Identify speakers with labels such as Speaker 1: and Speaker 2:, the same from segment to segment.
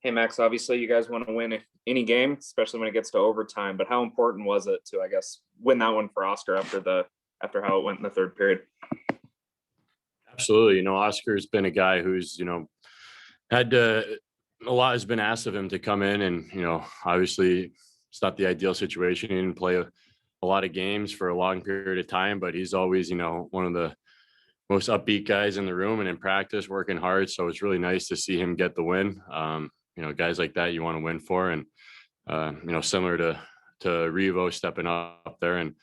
Speaker 1: Hey Max, obviously you guys want to win any game, especially when it gets to overtime. But how important was it to, I guess, win that one for Oscar after how it went in the third period?
Speaker 2: Absolutely. Oscar's been a guy who's, had a lot has been asked of him to come in and, obviously it's not the ideal situation. He didn't play a lot of games for a long period of time, but he's always, one of the most upbeat guys in the room and in practice working hard. So it's really nice to see him get the win. Guys like that you want to win for. And, similar to Revo stepping up there and,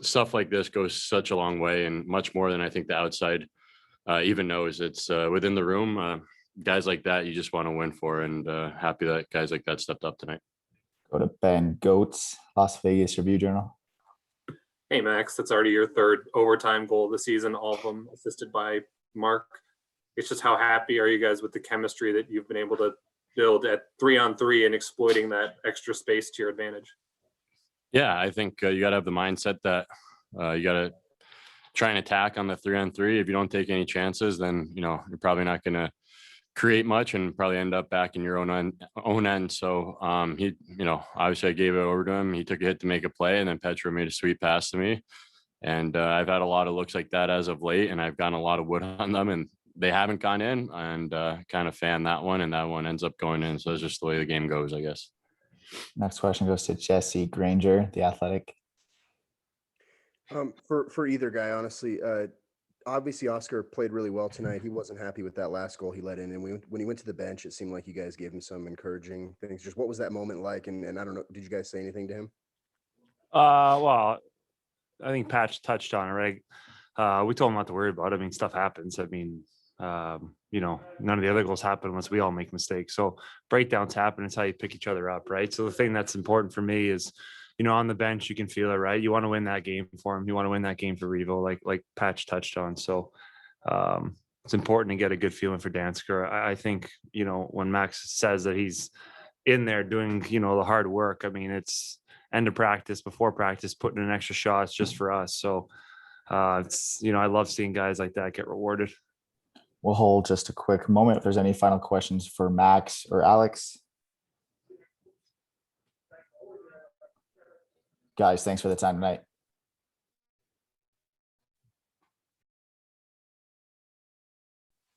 Speaker 2: stuff like this goes such a long way and much more than I think the outside even knows. It's within the room. Guys like that you just want to win for, and happy that guys like that stepped up tonight.
Speaker 3: Go to Ben Goats, Las Vegas Review Journal.
Speaker 4: Hey Max, that's already your third overtime goal of the season, all of them assisted by Mark. It's just how happy are you guys with the chemistry that you've been able to build at 3-on-3 and exploiting that extra space to your advantage?
Speaker 2: Yeah, I think you got to have the mindset that you got to try and attack on the 3-on-3. If you don't take any chances, then, you're probably not going to create much and probably end up back in your own end. So he, obviously I gave it over to him. He took a hit to make a play, and then Petro made a sweet pass to me. And I've had a lot of looks like that as of late, and I've gotten a lot of wood on them, and they haven't gone in, and kind of fan that one, and that one ends up going in. So it's just the way the game goes, I guess.
Speaker 3: Next question goes to Jesse Granger, The Athletic.
Speaker 5: For either guy, honestly, obviously Oscar played really well tonight. He wasn't happy with that last goal he let in, and when he went to the bench, it seemed like you guys gave him some encouraging things. Just what was that moment like? And I don't know, did you guys say anything to him?
Speaker 6: Well, I think Patch touched on it, right? We told him not to worry about it. I mean, stuff happens. I mean, none of the other goals happen unless we all make mistakes. So breakdowns happen. It's how you pick each other up, right? So the thing that's important for me is, on the bench, you can feel it, right? You want to win that game for him. You want to win that game for Revo, like Patch touched on. So it's important to get a good feeling for Dansk. I think, when Max says that he's in there doing, the hard work, I mean, it's end of practice, before practice, putting in extra shots just for us. So it's, I love seeing guys like that get rewarded.
Speaker 3: We'll hold just a quick moment if there's any final questions for Max or Alex. Guys, thanks for the time tonight.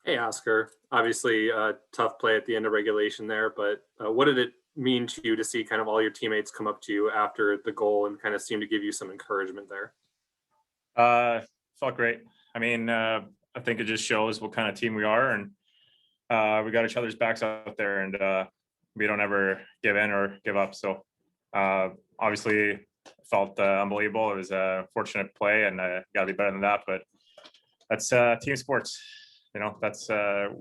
Speaker 4: Hey Oscar, obviously tough play at the end of regulation there, but what did it mean to you to see kind of all your teammates come up to you after the goal and kind of seem to give you some encouragement there?
Speaker 7: Felt great. I mean, I think it just shows what kind of team we are, and we got each other's backs out there, and we don't ever give in or give up. So obviously felt unbelievable. It was a fortunate play, and got to be better than that, but that's team sports. That's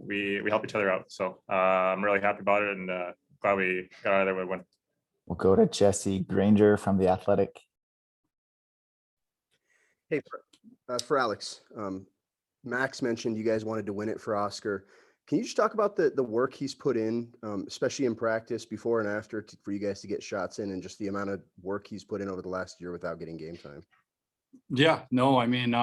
Speaker 7: we help each other out. So I'm really happy about it, and glad we got out of there with a win.
Speaker 3: We'll go to Jesse Granger from The Athletic.
Speaker 5: Hey, for Alex, Max mentioned you guys wanted to win it for Oscar. Can you just talk about the work he's put in, especially in practice before and after, for you guys to get shots in, and just the amount of work he's put in over the last year without getting game time?
Speaker 8: Yeah, no, I mean,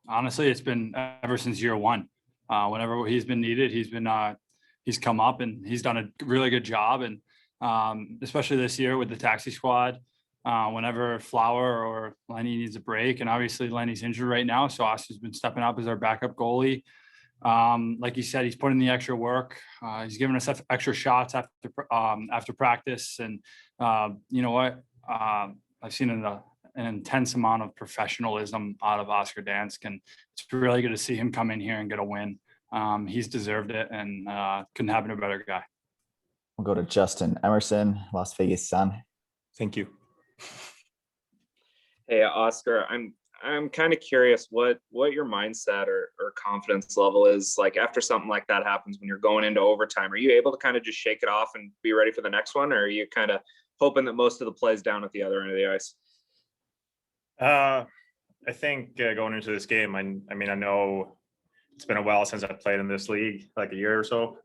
Speaker 8: honestly, it's been ever since year one. Whenever he's been needed, he's come up and he's done a really good job. And especially this year with the taxi squad, whenever Flower or Lenny needs a break, and obviously Lenny's injured right now, so Oscar's been stepping up as our backup goalie. Like you said, he's put in the extra work. He's given us extra shots after practice, and you know what? I've seen an intense amount of professionalism out of Oscar Dansk, and it's really good to see him come in here and get a win. He's deserved it, and couldn't happen to a better guy.
Speaker 3: We'll go to Justin Emerson, Las Vegas Sun.
Speaker 7: Thank you.
Speaker 1: Hey Oscar, I'm kind of curious what your mindset or confidence level is like after something like that happens when you're going into overtime. Are you able to kind of just shake it off and be ready for the next one, or are you kind of hoping that most of the plays down at the other end of the ice?
Speaker 7: I think going into this game, I mean, I know it's been a while since I've played in this league, like a year or so.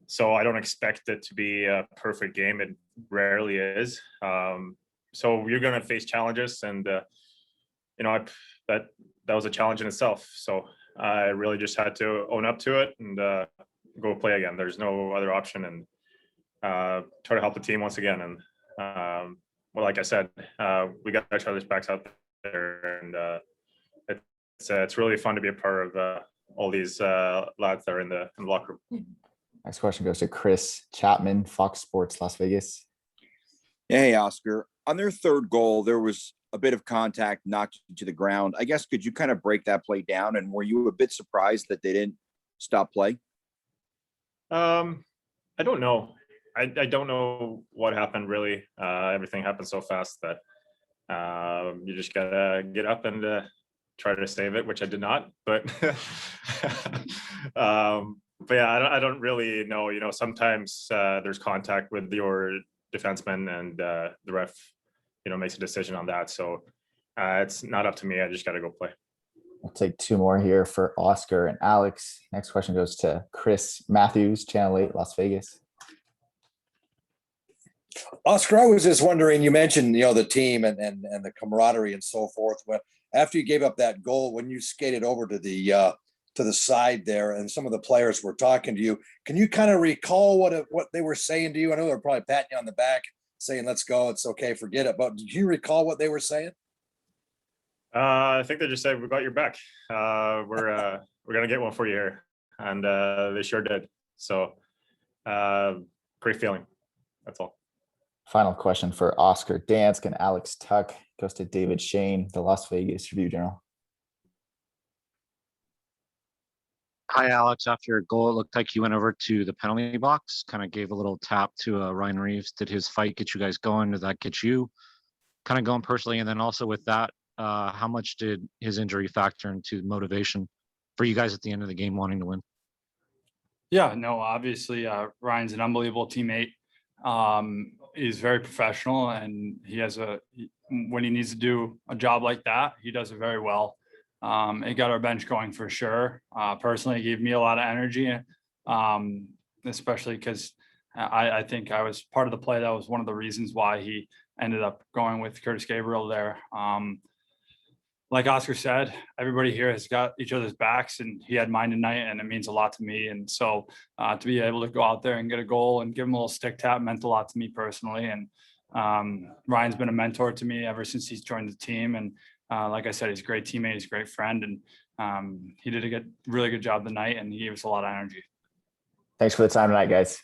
Speaker 7: So I don't expect it to be a perfect game. It rarely is. So you're going to face challenges, and that was a challenge in itself. So I really just had to own up to it and go play again. There's no other option, and try to help the team once again. And well, like I said, we got each other's backs out there, and it's really fun to be a part of all these lads that are in the locker room.
Speaker 3: Next question goes to Chris Chapman, Fox Sports, Las Vegas.
Speaker 9: Hey, Oscar. On their third goal, there was a bit of contact knocked you to the ground. I guess, could you kind of break that play down? And were you a bit surprised that they didn't stop play?
Speaker 7: I don't know. I don't know what happened really. Everything happened so fast that you just gotta get up and try to save it, which I did not. But but yeah, I don't really know. You know, sometimes there's contact with your defenseman, and the ref, you know, makes a decision on that. So it's not up to me. I just got to go play.
Speaker 3: I'll take two more here for Oscar and Alex. Next question goes to Chris Matthews, Channel 8, Las Vegas.
Speaker 10: Oscar, I was just wondering, you mentioned, the team and the camaraderie and so forth. But after you gave up that goal, when you skated over to the side there and some of the players were talking to you, can you kind of recall what they were saying to you? I know they were probably patting you on the back saying, let's go, it's okay, forget it. But did you recall what they were saying?
Speaker 7: I think they just said, we got your back. We're going to get one for you here. And they sure did. So great feeling. That's all.
Speaker 3: Final question for Oscar Dansk and Alex Tuch goes to David Shane, the Las Vegas Review-Journal.
Speaker 11: Hi, Alex. After your goal, it looked like you went over to the penalty box, kind of gave a little tap to Ryan Reeves. Did his fight get you guys going? Did that get you kind of going personally? And then also with that, how much did his injury factor into motivation for you guys at the end of the game wanting to win?
Speaker 8: Yeah, no, obviously Ryan's an unbelievable teammate. He's very professional, and when he needs to do a job like that, he does it very well. It got our bench going for sure. Personally, it gave me a lot of energy, especially because I think I was part of the play. That was one of the reasons why he ended up going with Curtis Gabriel there. Like Oscar said, everybody here has got each other's backs, and he had mine tonight, and it means a lot to me. And so to be able to go out there and get a goal and give him a little stick tap meant a lot to me personally. And Ryan's been a mentor to me ever since he's joined the team. And like I said, he's a great teammate, he's a great friend, and he did a really good job tonight, and he gave us a lot of energy.
Speaker 3: Thanks for the time tonight, guys.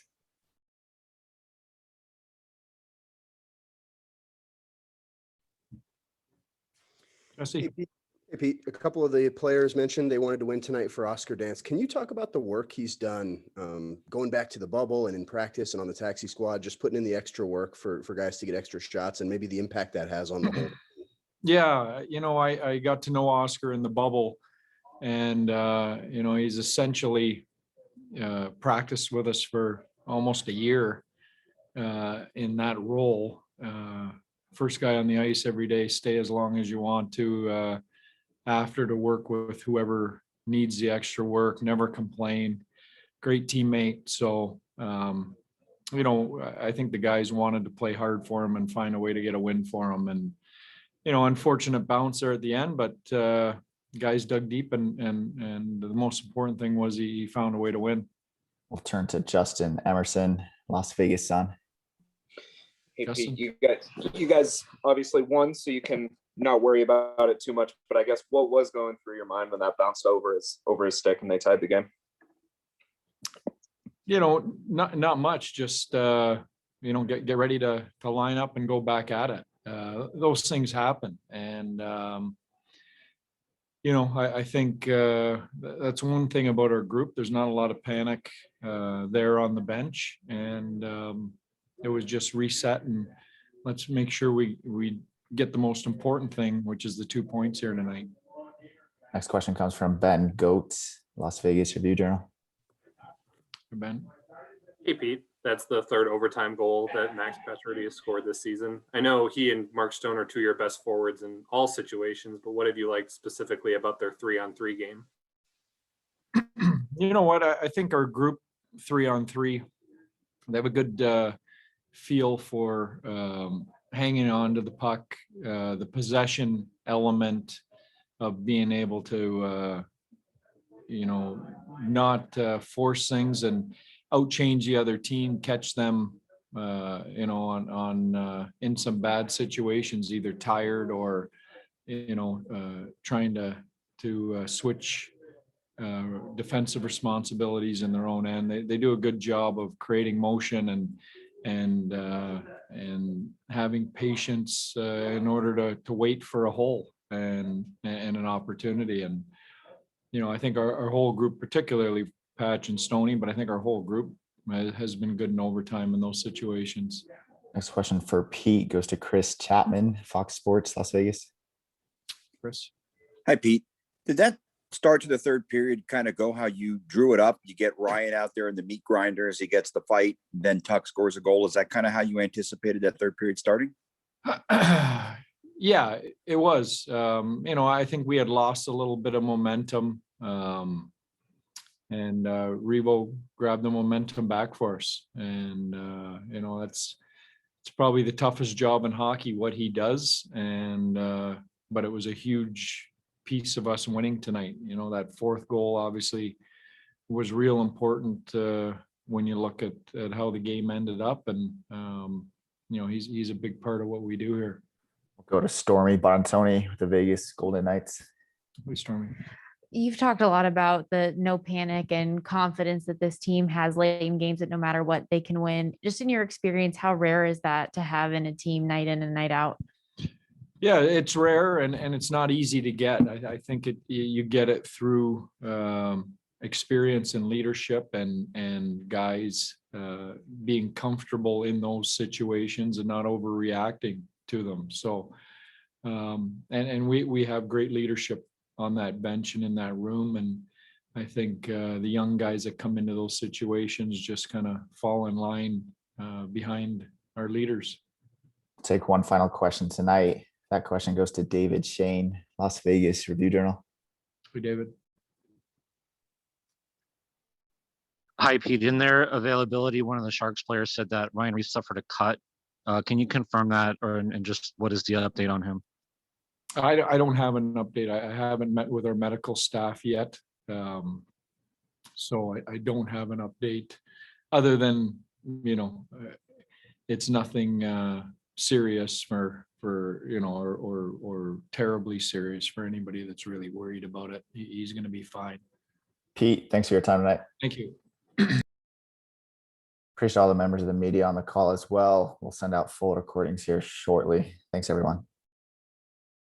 Speaker 5: Hey, Pete, a couple of the players mentioned they wanted to win tonight for Oscar Dansk. Can you talk about the work he's done going back to the bubble and in practice and on the taxi squad, just putting in the extra work for guys to get extra shots and maybe the impact that has on the whole?
Speaker 12: Yeah, I got to know Oscar in the bubble, and he's essentially practiced with us for almost a year in that role. First guy on the ice every day, stay as long as you want to after to work with whoever needs the extra work, never complain, great teammate. So, I think the guys wanted to play hard for him and find a way to get a win for him. And, unfortunate bouncer at the end, but guys dug deep, and the most important thing was he found a way to win.
Speaker 3: We'll turn to Justin Emerson, Las Vegas Sun.
Speaker 1: Hey,
Speaker 12: Justin?
Speaker 1: Pete, you guys obviously won, so you can not worry about it too much. But I guess what was going through your mind when that bounced over his stick and they tied the game?
Speaker 12: Not much. Just get ready to line up and go back at it. Those things happen, and I think that's one thing about our group. There's not a lot of panic there on the bench, and it was just reset, and let's make sure we get the most important thing, which is the 2 points here tonight.
Speaker 3: Next question comes from Ben Goetz, Las Vegas Review-Journal.
Speaker 12: Ben.
Speaker 4: Hey, Pete. That's the third overtime goal that Max Pacioretty has scored this season. I know he and Mark Stone are two of your best forwards in all situations, but what have you liked specifically about their 3-on-3 game?
Speaker 12: You know what? I think our group 3-on-3, they have a good feel for hanging on to the puck, the possession element of being able to, not force things and outchange the other team, catch them, in some bad situations, either tired or, trying to switch defensive responsibilities in their own end. They do a good job of creating motion and having patience in order to wait for a hole and an opportunity. And, I think our whole group, particularly Patch and Stoney, but I think our whole group has been good in overtime in those situations.
Speaker 3: Next question for Pete goes to Chris Chapman, Fox Sports, Las Vegas.
Speaker 12: Chris.
Speaker 9: Hi, Pete. Did that start to the third period kind of go how you drew it up? You get Ryan out there in the meat grinder as he gets the fight, then Tuch scores a goal. Is that kind of how you anticipated that third period starting?
Speaker 12: Yeah, it was. I think we had lost a little bit of momentum, and Revo grabbed the momentum back for us. And it's probably the toughest job in hockey, what he does. And but it was a huge piece of us winning tonight. That fourth goal obviously was real important when you look at how the game ended up. And he's a big part of what we do here.
Speaker 3: We'll go to Stormy Bontoni with the Vegas Golden Knights.
Speaker 12: Please, Stormy.
Speaker 13: You've talked a lot about the no panic and confidence that this team has late in games, that no matter what, they can win. Just in your experience, how rare is that to have in a team night in and night out?
Speaker 12: Yeah, it's rare and it's not easy to get. I think you get it through experience and leadership and guys being comfortable in those situations and not overreacting to them. So and we have great leadership on that bench and in that room. And I think the young guys that come into those situations just kind of fall in line behind our leaders.
Speaker 3: Take one final question tonight. That question goes to David Shane, Las Vegas Review Journal.
Speaker 12: Hey, David.
Speaker 11: Hi, Pete. In their availability, one of the Sharks players said that Ryan Reeves suffered a cut. Can you confirm that, and just what is the update on him?
Speaker 12: I don't have an update. I haven't met with our medical staff yet. So I don't have an update other than, it's nothing serious or terribly serious for anybody that's really worried about it. He's going to be fine.
Speaker 3: Pete, thanks for your time tonight.
Speaker 12: Thank you.
Speaker 3: Appreciate all the members of the media on the call as well. We'll send out full recordings here shortly. Thanks, everyone.